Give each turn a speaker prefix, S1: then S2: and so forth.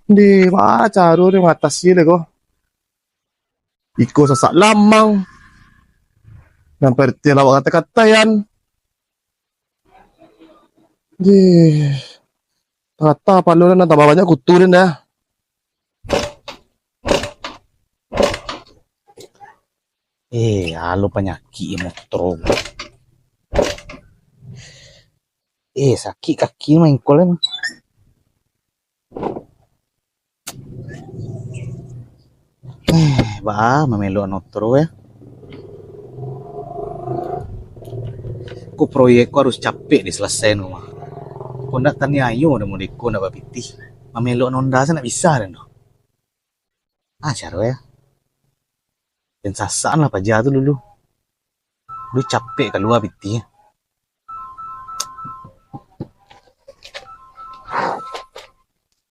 S1: Di ba caro ni matas sila ko. Iko sa lamang. Nang pertila wa kata-katayan. Di kata paluran na tabawanya kuturin na.
S2: Halo penyakit motor. Sakit kaki main kol emang. Memelo motor ya. Ku proyekku harus capek diselesain rumah. Kau nak tanya ayo udah mau deko nak babiti. Memelo nonda sana bisa dan. Cara ya. Dan sasaan lah pajak tu dulu. Lu capek kalau babiti.